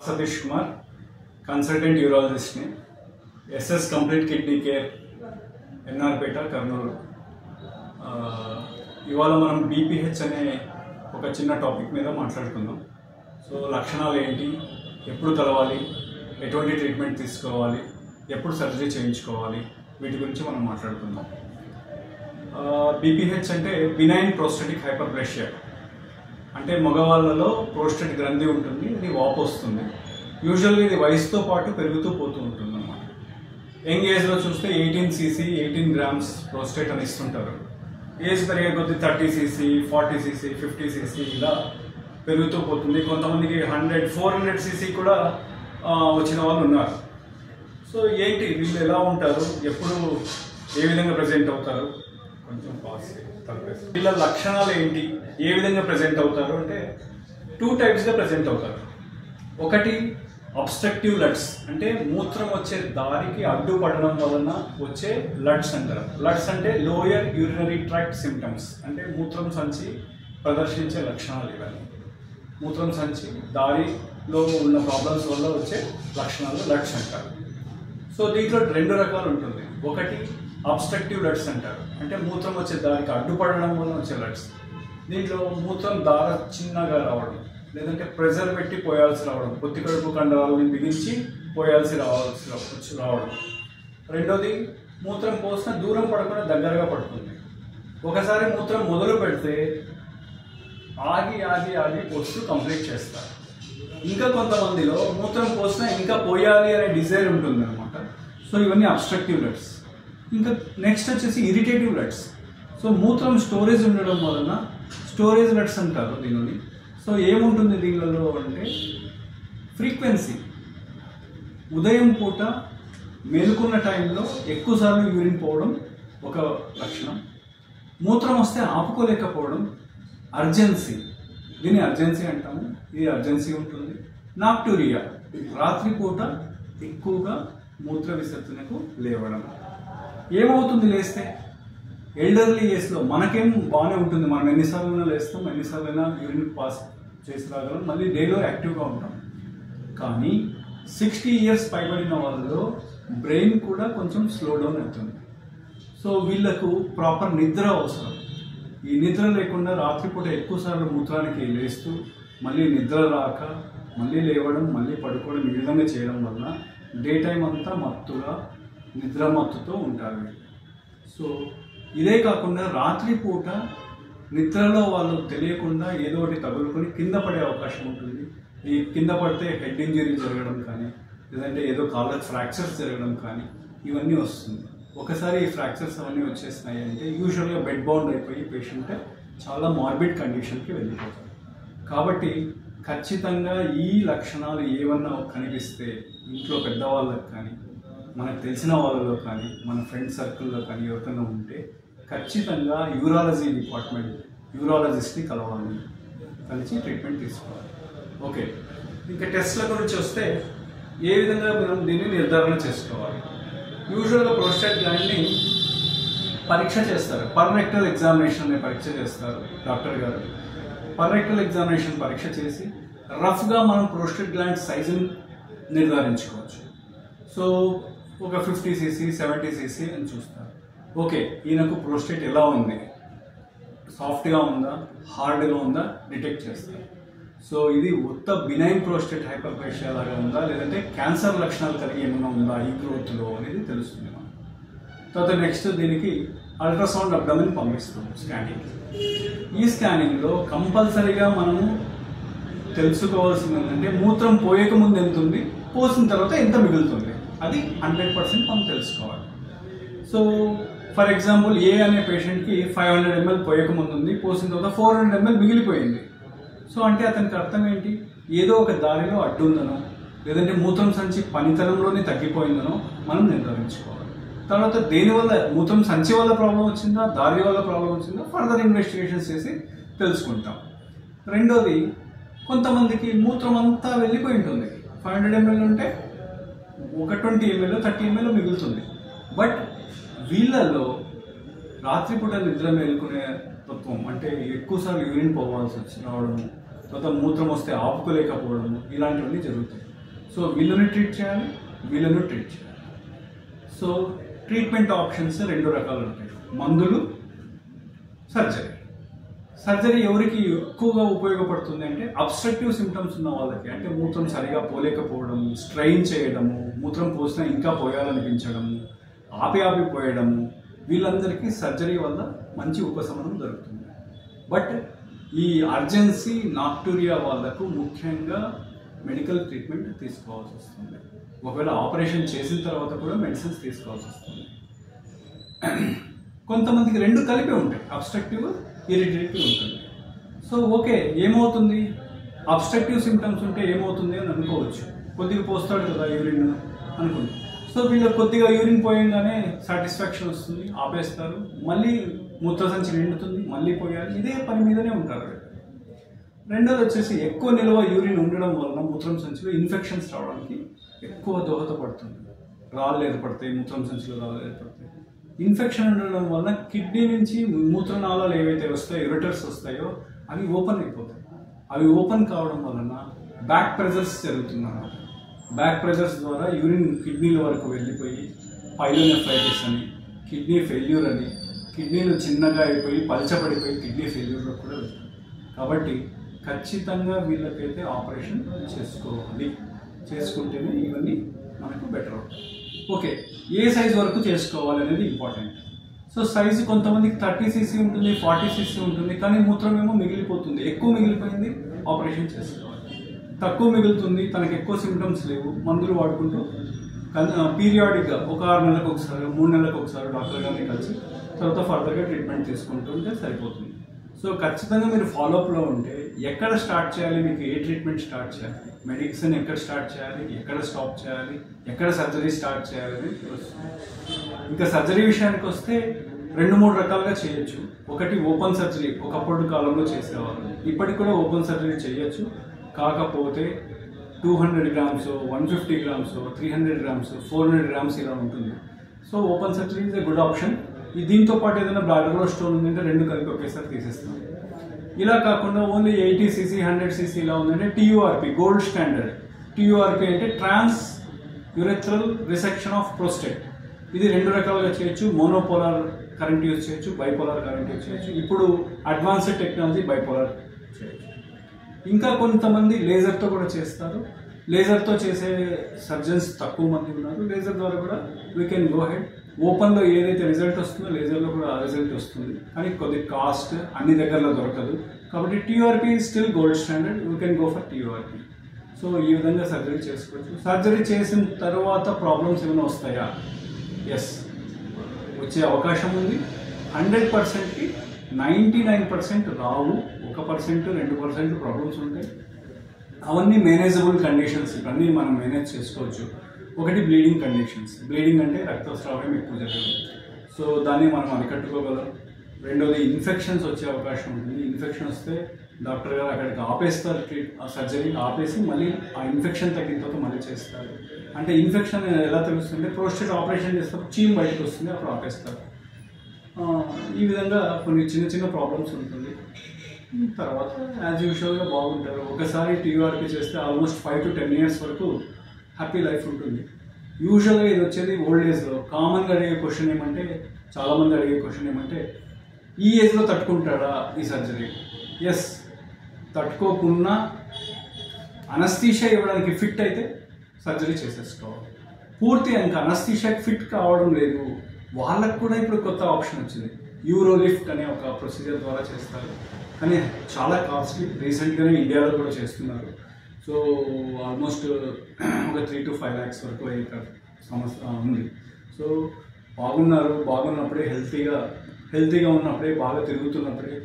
Satish Kumar consultant యూరాలజిస్ట్ని SS complete kidney care NR Peta Kurnool. ఇవాళ మనం బీపీహెచ్ అనే ఒక చిన్న టాపిక్ మీద మాట్లాడుకుందాం. సో లక్షణాలు ఏంటి, ఎప్పుడు కలవాలి, ఎటువంటి ట్రీట్మెంట్ తీసుకోవాలి, ఎప్పుడు సర్జరీ చేయించుకోవాలి, వీటి గురించి మనం మాట్లాడుకుందాం. బీపీహెచ్ అంటే బినైన్ ప్రోస్టేటిక్ హైపర్ప్లేషియా. అంటే మగవాళ్ళలో ప్రోస్టేట్ గ్రంథి ఉంటుంది, ఇది వాపు వస్తుంది. యూజువల్గా ఇది వయసుతో పాటు పెరుగుతూ పోతూ ఉంటుంది అన్నమాట. యంగ్ ఏజ్లో చూస్తే 18 గ్రామ్స్ ప్రోస్టేట్ అని ఇస్తుంటారు. ఏజ్ పెరిగే కొద్ది 30 cc, 40 cc, 50 cc ఇలా పెరుగుతూ పోతుంది. కొంతమందికి 400 cc కూడా వచ్చిన వాళ్ళు ఉన్నారు. సో ఏంటి వీళ్ళు ఎలా ఉంటారు, ఎప్పుడు ఏ విధంగా ప్రజెంట్ అవుతారు, కొంచెం పాస్ వీళ్ళ లక్షణాలు ఏంటి, ఏ విధంగా ప్రజెంట్ అవుతారు అంటే 2 టైప్స్గా ప్రజెంట్ అవుతారు. ఒకటి అబ్స్ట్రక్టివ్ లడ్స్, అంటే మూత్రం వచ్చే దారికి అడ్డుపడడం వలన వచ్చే లడ్స్ అంటారు. లడ్స్ అంటే లోయర్ యూరినరీ ట్రాక్ట్ సిమ్టమ్స్, అంటే మూత్రం సంచి ప్రదర్శించే లక్షణాలు ఇవన్నీ. మూత్రం సంచి దారిలో ఉన్న ప్రాబ్లమ్స్ వల్ల వచ్చే లక్షణాలు లడ్స్ అంటారు. సో దీంట్లో 2 రకాలు ఉంటుంది. ఒకటి అబ్స్ట్రక్టివ్ లడ్స్ అంటారు, అంటే మూత్రం వచ్చే దారికి అడ్డుపడడం వల్ల వచ్చే లడ్స్. దీంట్లో మూత్రం దార చిన్నగా రావడం, లేదంటే ప్రెజర్ పెట్టి పోయాల్సి రావడం, పొత్తి కడుపు కండరాలని బిగించి పోయాల్సి రావడం. రెండోది మూత్రం పోసిన దూరం పడకుండా దగ్గరగా పడుతుంది. ఒకసారి మూత్రం మొదలు పెడితే ఆగి ఆగి ఆగి పోస్తూ కంప్లీట్ చేస్తారు. ఇంకా కొంతమందిలో మూత్రం పోసినా ఇంకా పోయాలి అనే డిజైర్ ఉంటుంది అనమాట. సో ఇవన్నీ అబ్స్ట్రక్టివ్ లడ్స్. ఇంకా నెక్స్ట్ వచ్చేసి ఇరిటేటివ్ లడ్స్. సో మూత్రం స్టోరేజ్ ఉండడం వలన స్టోరేజ్ లడ్స్ అంటారు దీనిని. సో ఏముంటుంది దీనిలో అంటే ఫ్రీక్వెన్సీ, ఉదయం పూట మేలుకున్న టైంలో ఎక్కువసార్లు యూరిన్ పోవడం ఒక లక్షణం. మూత్రం వస్తే ఆపుకోలేకపోవడం, అర్జెన్సీ, దీన్ని అర్జెన్సీ అంటాము, ఇది అర్జెన్సీ ఉంటుంది. నాక్టూరియా, రాత్రిపూట ఎక్కువగా మూత్ర విసర్జనకు లేవడం. ఏమవుతుంది లేస్తే, ఎల్డర్లీ ఏజ్లో మనకేం బాగానే ఉంటుంది, మనం ఎన్నిసార్లు లేస్తాం, ఎన్నిసార్లైనా యూరిన్ పాస్ చేసి రాగలం, మళ్ళీ డేలో యాక్టివ్గా ఉంటాం. కానీ 60 years పైబడిన వాళ్ళలో బ్రెయిన్ కూడా కొంచెం స్లో డౌన్ అవుతుంది. సో వీళ్ళకు ప్రాపర్ నిద్ర అవసరం. ఈ నిద్ర లేకుండా రాత్రిపూట ఎక్కువసార్లు మూత్రానికి లేస్తూ మళ్ళీ నిద్ర రాక మళ్ళీ లేవడం, మళ్ళీ పడుకోవడం, ఈ విధంగా చేయడం వల్ల డే టైం అంతా మత్తుగా నిద్ర మత్తుతో ఉంటారు. సో ఇదే కాకుండా రాత్రిపూట నిద్రలో వాళ్ళు తెలియకుండా ఏదో ఒకటి తగులుకొని కింద పడే అవకాశం ఉంటుంది. ఈ కింద పడితే హెడ్ ఇంజరీ జరగడం కానీ, లేదంటే ఏదో కాళ్ళకి ఫ్రాక్చర్స్ జరగడం కానీ ఇవన్నీ వస్తుంది. ఒకసారి ఈ ఫ్రాక్చర్స్ అవన్నీ వచ్చేసినాయి అంటే యూజువల్గా బెడ్ బౌండ్ అయిపోయి పేషెంట్ చాలా మార్బిడ్ కండిషన్కి వెళ్ళిపోతారు. కాబట్టి ఖచ్చితంగా ఈ లక్షణాలు ఏమన్నా కనిపిస్తే ఇంట్లో పెద్దవాళ్ళకి కానీ, మనకు తెలిసిన వాళ్ళలో కానీ, మన ఫ్రెండ్ సర్కిల్లో కానీ ఎవరికైనా ఉంటే ఖచ్చితంగా యూరాలజీ డిపార్ట్మెంట్ యూరాలజిస్ట్ని కలవాలి, కలిసి ట్రీట్మెంట్ తీసుకోవాలి. ఓకే, ఇంకా టెస్ట్ల గురించి వస్తే ఏ విధంగా మనం దీన్ని నిర్ధారణ చేసుకోవాలి. యూజువల్గా ప్రోస్టేట్ గ్లాండ్ని పరీక్ష చేస్తారు, పర్రెక్టల్ ఎగ్జామినేషన్ అనే పరీక్ష చేస్తారు డాక్టర్ గారు. పర్రెక్టల్ ఎగ్జామినేషన్ పరీక్ష చేసి రఫ్గా మనం ప్రోస్టేట్ గ్లాండ్ సైజుని నిర్ధారించుకోవచ్చు. సో ఒక 50 cc, 70 cc అని చూస్తారు. ఓకే, ఈయనకు ప్రోస్టేట్ ఎలా ఉంది, సాఫ్ట్గా ఉందా, హార్డ్గా ఉందా డిటెక్ట్ చేస్తారు. సో ఇది ఉత్త బినైన్ ప్రోస్టేట్ హైపర్ప్లేషియా లాగా ఉందా, లేదంటే క్యాన్సర్ లక్షణాలు కలిగి ఏమైనా ఉందా ఈ గ్రోత్లో అనేది తెలుస్తుంది మనం. తర్వాత నెక్స్ట్ దీనికి అల్ట్రాసౌండ్ అబ్డమిన్ పంపిస్తాం స్కానింగ్. ఈ స్కానింగ్లో కంపల్సరీగా మనము తెలుసుకోవాల్సింది ఏంటంటే మూత్రం పోయక ముందు ఎంత ఉంది, పోసిన తర్వాత ఎంత మిగులుతుంది, అది 100% మనం తెలుసుకోవాలి. సో ఫర్ ఎగ్జాంపుల్ ఏ అనే పేషెంట్కి 500 ml పోయక ముందు ఉంది, పోసిన తర్వాత 400 ml మిగిలిపోయింది. సో అంటే అతనికి అర్థం ఏంటి, ఏదో ఒక దారిలో అడ్డు ఉందనో, లేదంటే మూత్రం సంచి పనితనంలోనే తగ్గిపోయిందనో మనం నిర్ధారించుకోవాలి. తర్వాత దేనివల్ల, మూత్రం సంచి వల్ల ప్రాబ్లం వచ్చిందా, దారి వల్ల ప్రాబ్లం వచ్చిందా, ఫర్దర్ ఇన్వెస్టిగేషన్స్ చేసి తెలుసుకుంటాం. రెండోది, కొంతమందికి మూత్రం అంతా వెళ్ళిపోయి ఉంటుంది. 500 ml ఉంటే ఒక 20 ml 30 ml మిగులుతుంది. బట్ వీళ్ళల్లో రాత్రిపూట నిద్ర మేలుకునే తత్వం, అంటే ఎక్కువసార్లు యూరిన్ పోవాల్సి రావడము, తర్వాత మూత్రం వస్తే ఆపుకోలేకపోవడము, ఇలాంటివన్నీ జరుగుతాయి. సో వీళ్ళని ట్రీట్ చేయాలి, వీళ్ళను ట్రీట్ చేయాలి. సో ట్రీట్మెంట్ ఆప్షన్స్ 2 రకాలు ఉంటాయి, మందులు, సర్జరీ. సర్జరీ ఎవరికి ఎక్కువగా ఉపయోగపడుతుంది అంటే అబ్స్ట్రక్టివ్ సిమ్టమ్స్ ఉన్న వాళ్ళకి, అంటే మూత్రం సరిగా పోలేకపోవడము, స్ట్రెయిన్ చేయడము, మూత్రం పోసినా ఇంకా పోయాలనిపించడము, ఆపి పోయడము, వీళ్ళందరికీ సర్జరీ వల్ల మంచి ఉపశమనం దొరుకుతుంది. బట్ ఈ అర్జెన్సీ నాక్టూరియా వాళ్ళకు ముఖ్యంగా మెడికల్ ట్రీట్మెంట్ తీసుకోవాల్సి వస్తుంది. ఒకవేళ ఆపరేషన్ చేసిన తర్వాత కూడా మెడిసిన్స్ తీసుకోవాల్సి వస్తుంది. కొంతమందికి 2 కలిపి ఉంటాయి, అబ్స్ట్రక్టివ్, ఇరిటేటివ్ ఉంటుంది. సో ఓకే, ఏమవుతుంది, అబ్స్ట్రక్టివ్ సిమ్టమ్స్ ఉంటే ఏమవుతుంది అని అనుకోవచ్చు, కొద్దిగా పోస్తాడు కదా యూరిన్ అనుకుంటాం. సో వీళ్ళు కొద్దిగా యూరిన్ పోయంగానే సాటిస్ఫాక్షన్ వస్తుంది, ఆపేస్తారు, మళ్ళీ మూత్రసంచి నిండుతుంది, మళ్ళీ పోయాలి, ఇదే పని మీదనే ఉంటారు. రెండోది వచ్చేసి ఎక్కువ నిల్వ యూరిన్ ఉండడం వలన మూత్రం సంచిలో ఇన్ఫెక్షన్స్ రావడానికి ఎక్కువ దోహదపడుతుంది. రాళ్ళు ఏర్పడతాయి, మూత్రం సంచిలో రాళ్ళు ఏర్పడతాయి. ఇన్ఫెక్షన్ ఉండడం వలన కిడ్నీ నుంచి మూత్రనాళాలు ఏవైతే వస్తాయో, యూరెటర్స్ వస్తాయో అవి ఓపెన్ అయిపోతాయి. అవి ఓపెన్ కావడం వలన బ్యాక్ ప్రెజర్స్ జరుగుతున్నాయి. బ్యాక్ ప్రెజర్స్ ద్వారా యూరిన్ కిడ్నీల వరకు వెళ్ళిపోయి పైలోనెఫ్రైటిస్ అని, కిడ్నీ ఫెయిల్యూర్ అని, కిడ్నీలు చిన్నగా అయిపోయి పల్చబడిపోయి కిడ్నీ ఫెయిల్యూర్లో కూడా వెళ్తాయి. కాబట్టి ఖచ్చితంగా వీళ్ళకైతే ఆపరేషన్ చేసుకోవాలి, చేసుకుంటేనే ఇవన్నీ మనకు బెటర్ అవుతాయి. ఓకే, ఏ సైజ్ వరకు చేసుకోవాలి అనేది ఇంపార్టెంట్. సో సైజు కొంతమందికి 30 cc ఉంటుంది, 40 cc ఉంటుంది, కానీ మూత్రం ఏమో మిగిలిపోతుంది, ఎక్కువ మిగిలిపోయింది, ఆపరేషన్ చేసుకోవాలి. తక్కువ మిగులుతుంది, తనకు ఎక్కువ సిమ్టమ్స్ లేవు, మందులు వాడుకుంటూ పీరియాడిక్గా ఒక 6 నెలలకు ఒకసారి, 3 నెలలకు ఒకసారి డాక్టర్ గారిని కలిసి తర్వాత ఫర్దర్గా ట్రీట్మెంట్ తీసుకుంటూ ఉంటే సరిపోతుంది. సో ఖచ్చితంగా మీరు ఫాలోఅప్లో ఉంటే ఎక్కడ స్టార్ట్ చేయాలి, మీకు ఏ ట్రీట్మెంట్ స్టార్ట్ చేయాలి, మెడిసిన్ ఎక్కడ స్టార్ట్ చేయాలి, ఎక్కడ స్టాప్ చేయాలి, ఎక్కడ సర్జరీ స్టార్ట్ చేయాలి అనేది తెలుస్తుంది. ఇంకా సర్జరీ విషయానికి వస్తే 2-3 రకాలుగా చేయొచ్చు. ఒకటి ఓపెన్ సర్జరీ, ఒకప్పుడు కాలంలో చేసేవాళ్ళు, ఇప్పటికి కూడా ఓపెన్ సర్జరీ చేయొచ్చు. కాకపోతే 200 grams, 150 grams, 300 grams, 400 grams ఇలా ఉంటుంది. So open surgery is a good option. దీంతో పాటు ఏదైనా బ్లాడర్లో స్టోన్ ఉందంటే 2 కలిపి ఒకేసారి తీసేస్తాం. ఇలా కాకుండా ఓన్లీ 80 cc, 100 cc ఇలా ఉందంటే TURP, గోల్డ్ స్టాండర్డ్. TURP అంటే ట్రాన్స్ యురెథ్రల్ రిసెక్షన్ ఆఫ్ ప్రోస్టేట్. ఇది 2 రకాలుగా చేయొచ్చు, మోనోపోలార్ కరెంట్ యూజ్ చేయొచ్చు, బైపోలార్ కరెంట్ యూజ్ చేయొచ్చు. ఇప్పుడు అడ్వాన్స్డ్ టెక్నాలజీ బైపోలార్ చేయొచ్చు. ఇంకా కొంతమంది లేజర్తో కూడా చేస్తారు. లేజర్తో చేసే సర్జన్స్ తక్కువ మంది ఉన్నారు. లేజర్ ద్వారా కూడా వీ కెన్ గో హెడ్. ఓపెన్లో ఏదైతే రిజల్ట్ వస్తుందో లేజర్లో కూడా ఆ రిజల్ట్ వస్తుంది, కానీ కొద్ది కాస్ట్ అన్ని దగ్గరలో దొరకదు. కాబట్టి TURP still gold standard, you can go for TURP. So ఈ విధంగా సర్జరీ చేసుకోవచ్చు. సర్జరీ చేసిన తర్వాత ప్రాబ్లమ్స్ ఏమైనా వస్తాయా? ఎస్, వచ్చే అవకాశం ఉంది. 100%కి 99% రావు, 1%, 2% ప్రాబ్లమ్స్ ఉంటాయి. అవన్నీ మేనేజబుల్ కండిషన్స్, ఇవన్నీ మనం మేనేజ్ చేసుకోవచ్చు. ఒకటి బ్లీడింగ్ కండిషన్స్. బ్లీడింగ్ అంటే రక్తస్రావం ఎక్కువ జరగదు, సో దాన్ని మనం అరికట్టుకోగలం. రెండోది ఇన్ఫెక్షన్స్ వచ్చే అవకాశం ఉంటుంది. ఇన్ఫెక్షన్ వస్తే డాక్టర్ గారు అక్కడికి ఆపేస్తారు, సర్జరీ ఆపేసి మళ్ళీ ఆ ఇన్ఫెక్షన్ తగ్గిన తర్వాత మళ్ళీ చేస్తారు. అంటే ఇన్ఫెక్షన్ ఎలా తెలుస్తుంటే ప్రోస్టేట్ ఆపరేషన్ చేస్తారు, చీమ్ బయటకు వస్తుంది, అప్పుడు ఆపేస్తారు. ఈ విధంగా కొన్ని చిన్న చిన్న ప్రాబ్లమ్స్ ఉంటుంది. తర్వాత యాజ్ యూజువల్గా బాగుంటారు. ఒకసారి TURP చేస్తే ఆల్మోస్ట్ 5 to 10 years వరకు హ్యాపీ లైఫ్ ఉంటుంది. యూజువల్గా ఇది వచ్చేది ఓల్డ్ ఏజ్లో. కామన్గా అడిగే క్వశ్చన్ ఏమంటే, చాలామంది అడిగే క్వశ్చన్ ఏమంటే, ఈ ఏజ్లో తట్టుకుంటాడా ఈ సర్జరీ? ఎస్, తట్టుకోకున్నా అనస్థీషియా ఇవ్వడానికి ఫిట్ అయితే సర్జరీ చేసేసుకోవాలి. పూర్తి ఇంకా అనస్థీషియాకి ఫిట్ కావడం లేదు వాళ్ళకు కూడా ఇప్పుడు కొత్త ఆప్షన్ వచ్చింది, యూరోలిఫ్ట్ అనే ఒక ప్రొసీజర్ ద్వారా చేస్తారు, కానీ చాలా కాస్ట్లీ. రీసెంట్గానే ఇండియాలో కూడా చేస్తున్నారు. సో ఆల్మోస్ట్ ఒక 3 to 5 lakhs వరకు అయ్యే సమస్య ఉంది. సో బాగున్నప్పుడే హెల్తీగా ఉన్నప్పుడే, బాగా తిరుగుతున్నప్పుడే,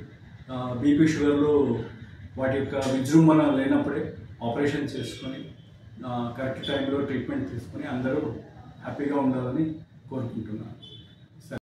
బీపీ షుగర్లు వాటి యొక్క విజృంభణ లేనప్పుడే ఆపరేషన్ చేసుకొని కరెక్ట్ టైంలో ట్రీట్మెంట్ తీసుకొని అందరూ హ్యాపీగా ఉండాలని కోరుకుంటున్నాను.